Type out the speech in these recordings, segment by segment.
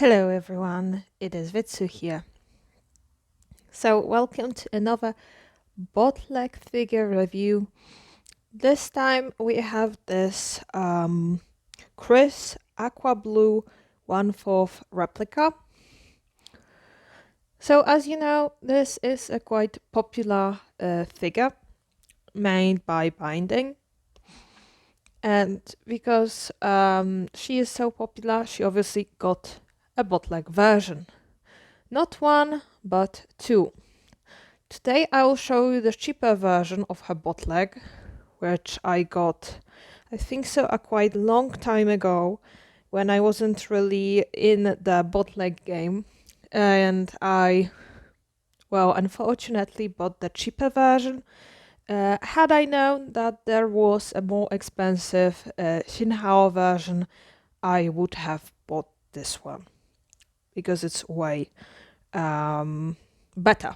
Hello everyone, it is Vitsu here. So welcome to another bootleg figure review. This time we have this Chris Aqua Blue 1/4 replica. So as you know, this is a quite popular figure made by binding. And because she is so popular, she obviously got a bootleg version. Not one, but two. Today I will show you the cheaper version of her bootleg, which I got, I think so, a quite long time ago when I wasn't really in the bootleg game, and I, well, unfortunately bought the cheaper version. Had I known that there was a more expensive XINHAO version, I would have bought this one because it's way better.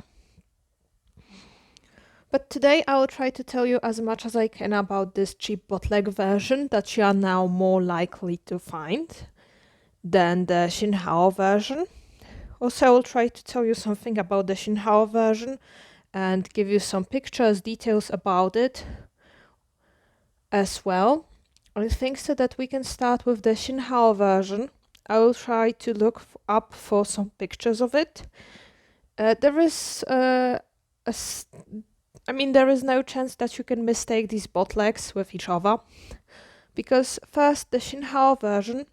But today I will try to tell you as much as I can about this cheap bootleg version that you are now more likely to find than the XINHAO version. Also, I will try to tell you something about the XINHAO version and give you some pictures, details about it as well. I think so that we can start with the XINHAO version. I will try to look up for some pictures of it. There is there is no chance that you can mistake these bootlegs with each other, because first, the XINHAO version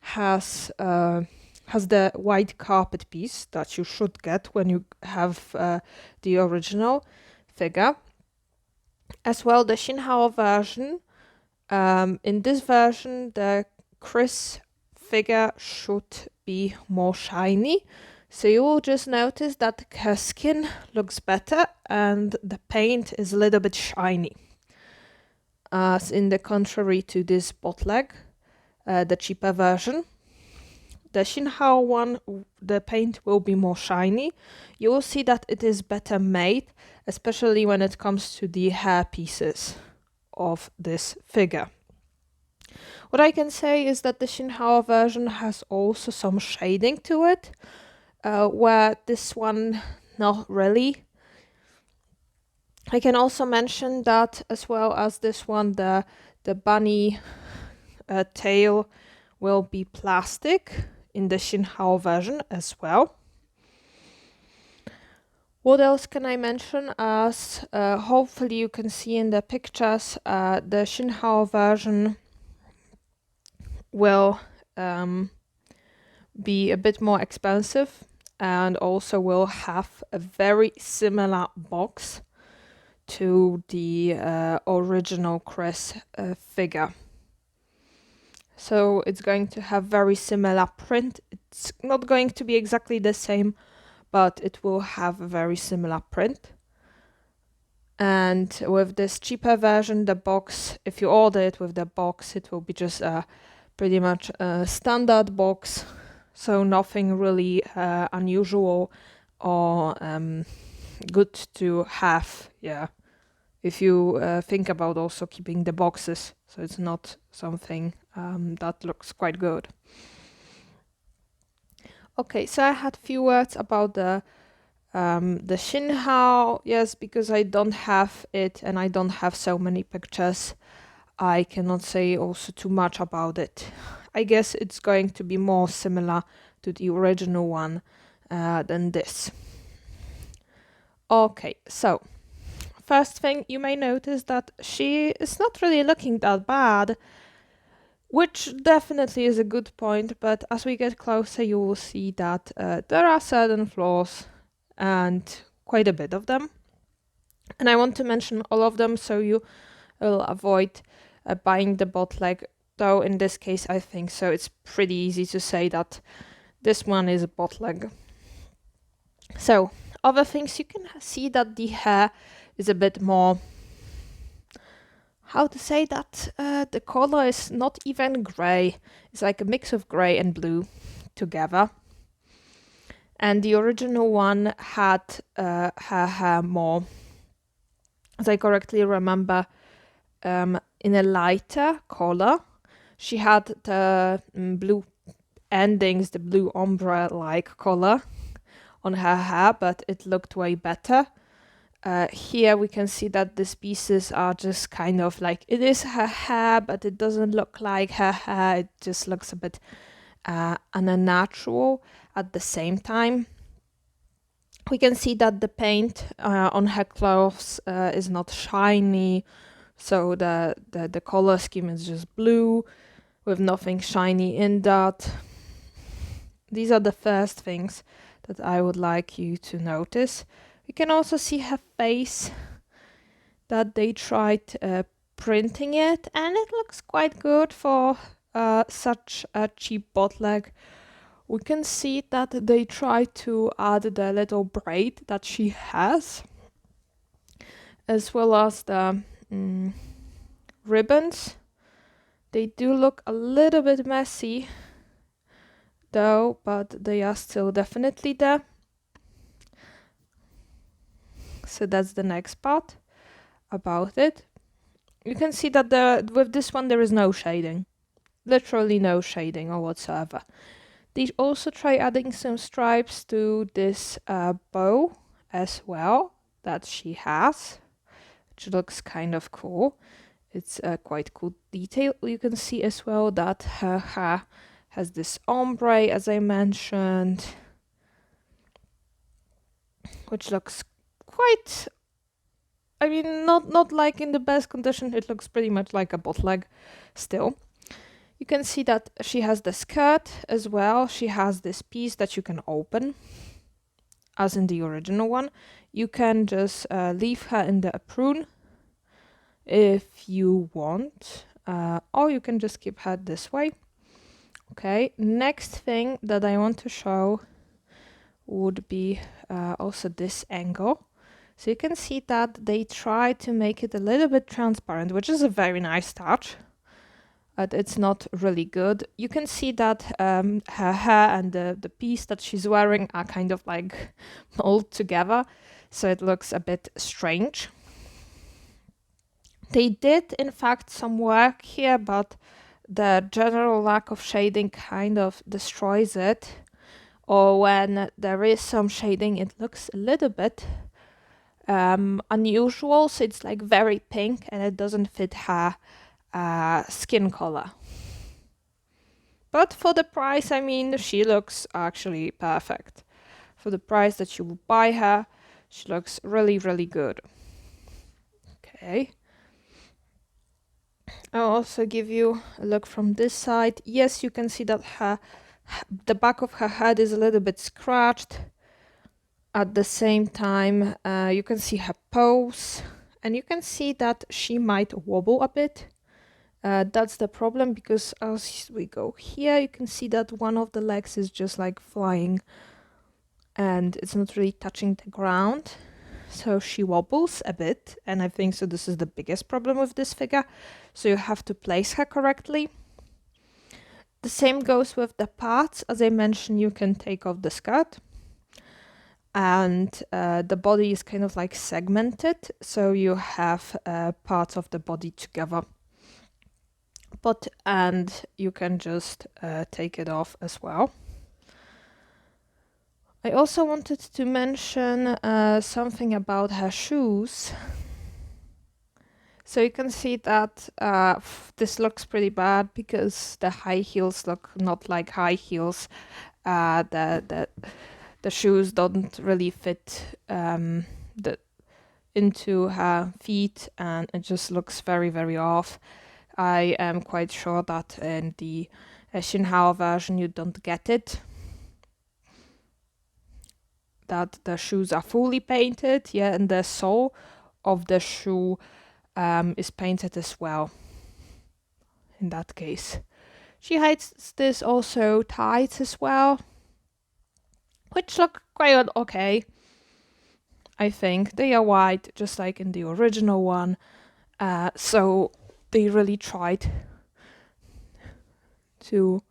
has the white carpet piece that you should get when you have the original figure. As well, the XINHAO version, in this version, the Chris figure should be more shiny. So you will just notice that her skin looks better and the paint is a little bit shiny. As in the contrary to this bootleg, the cheaper version. The XINHAO one, the paint will be more shiny. You will see that it is better made, especially when it comes to the hair pieces of this figure. What I can say is that the XINHAO version has also some shading to it, where this one not really. I can also mention that as well as this one, the bunny tail will be plastic in the XINHAO version as well. What else can I mention? As hopefully you can see in the pictures, the XINHAO version will be a bit more expensive and also will have a very similar box to the original Chris figure. So it's going to have very similar print. It's not going to be exactly the same, but it will have a very similar print. And with this cheaper version, the box, if you order it with the box, it will be just pretty much a standard box. So nothing really unusual or good to have, yeah. If you think about also keeping the boxes, so it's not something that looks quite good. Okay, so I had few words about the XINHAO. Yes, because I don't have it and I don't have so many pictures, I cannot say also too much about it. I guess it's going to be more similar to the original one than this. Okay, so first thing, you may notice that she is not really looking that bad, which definitely is a good point, but as we get closer you will see that there are certain flaws, and quite a bit of them. And I want to mention all of them so you will avoid buying the bootleg, though in this case I think so it's pretty easy to say that this one is a bootleg. So, other things, you can see that the hair is a bit more, how to say that, the color is not even gray, it's like a mix of gray and blue together. And the original one had her hair more, as I correctly remember, in a lighter color. She had the blue endings, the blue ombre-like color on her hair, but it looked way better. Here we can see that these pieces are just kind of like, it is her hair, but it doesn't look like her hair. It just looks a bit unnatural at the same time. We can see that the paint on her clothes is not shiny, so the color scheme is just blue with nothing shiny in that. These are the first things that I would like you to notice. We can also see her face, that they tried printing it, and it looks quite good for such a cheap bootleg. We can see that they try to add the little braid that she has, as well as the ribbons. They do look a little bit messy though, but they are still definitely there. So that's the next part about it. You can see that with this one there is no shading, literally no shading or whatsoever. They also try adding some stripes to this bow as well that she has, which looks kind of cool. It's a quite cool detail. You can see as well that her hair has this ombre, as I mentioned, which looks quite, I mean, not like in the best condition. It looks pretty much like a bootleg still. You can see that she has the skirt as well. She has this piece that you can open, as in the original one. You can just leave her in the apron if you want, or you can just keep her this way. Okay, next thing that I want to show would be also this angle. So you can see that they try to make it a little bit transparent, which is a very nice touch, but it's not really good. You can see that her hair and the piece that she's wearing are kind of like molded together, so it looks a bit strange. They did, in fact, some work here, but the general lack of shading kind of destroys it. Or when there is some shading, it looks a little bit unusual, so it's like very pink and it doesn't fit her skin color. But for the price, I mean, she looks actually perfect. For the price that you would buy her, she looks really, really good. Okay. I'll also give you a look from this side. Yes, you can see that the back of her head is a little bit scratched. At the same time, you can see her pose, and you can see that she might wobble a bit. That's the problem, because as we go here, you can see that one of the legs is just like flying and it's not really touching the ground. So she wobbles a bit, and I think so this is the biggest problem with this figure. So you have to place her correctly. The same goes with the parts. As I mentioned, you can take off the skirt, and the body is kind of like segmented, so you have parts of the body together. And you can just take it off as well. I also wanted to mention something about her shoes. So you can see that this looks pretty bad because the high heels look not like high heels. The shoes don't really fit into her feet, and it just looks very, very off. I am quite sure that in the XINHAO version you don't get it. That the shoes are fully painted, yeah, and the sole of the shoe is painted as well. In that case, she has this also tights as well, which look quite okay. I think they are white, just like in the original one. So they really tried to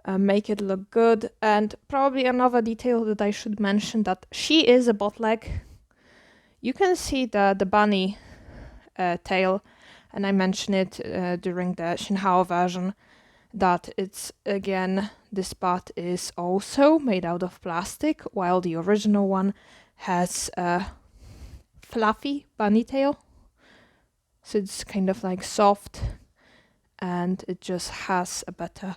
make it look good. And probably another detail that I should mention, that she is a bootleg. You can see the bunny tail, and I mentioned it during the XINHAO version, that it's, again, this part is also made out of plastic, while the original one has a fluffy bunny tail. So it's kind of like soft, and it just has a better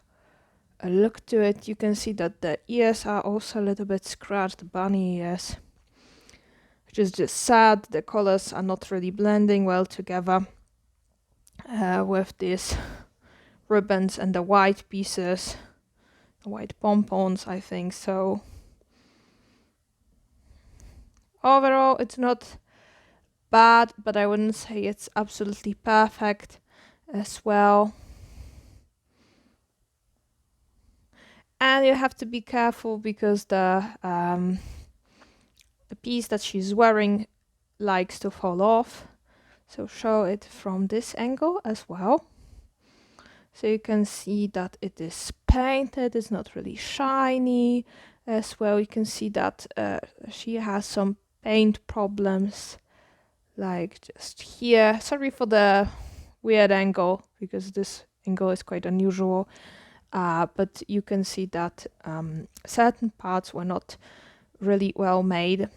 look to it. You can see that the ears are also a little bit scratched, bunny ears, which is just sad. The colors are not really blending well together with these ribbons and the white pieces, the white pompons, I think. So overall, it's not bad, but I wouldn't say it's absolutely perfect as well. And you have to be careful because the piece that she's wearing likes to fall off. So show it from this angle as well. So you can see that it is painted, it's not really shiny as well. You can see that she has some paint problems, like just here. Sorry for the weird angle, because this angle is quite unusual. But you can see that certain parts were not really well made.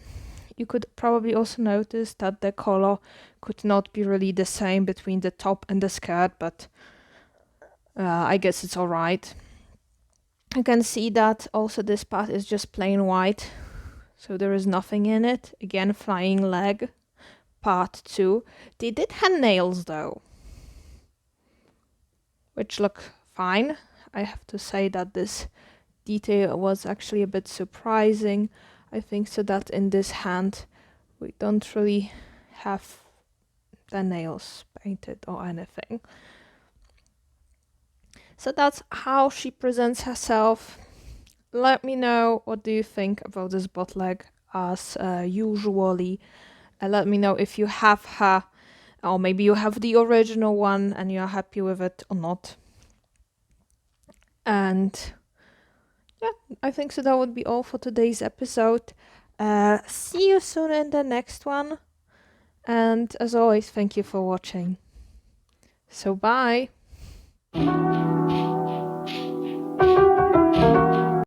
You could probably also notice that the color could not be really the same between the top and the skirt, but I guess it's alright. You can see that also this part is just plain white, so there is nothing in it. Again, flying leg, part 2. They did hand nails though, which look fine. I have to say that this detail was actually a bit surprising. I think so that in this hand we don't really have the nails painted or anything. So that's how she presents herself. Let me know what do you think about this bootleg as usually. Let me know if you have her, or maybe you have the original one and you're happy with it or not. And yeah, I think so that would be all for today's episode. See you soon in the next one. And as always, thank you for watching. So bye.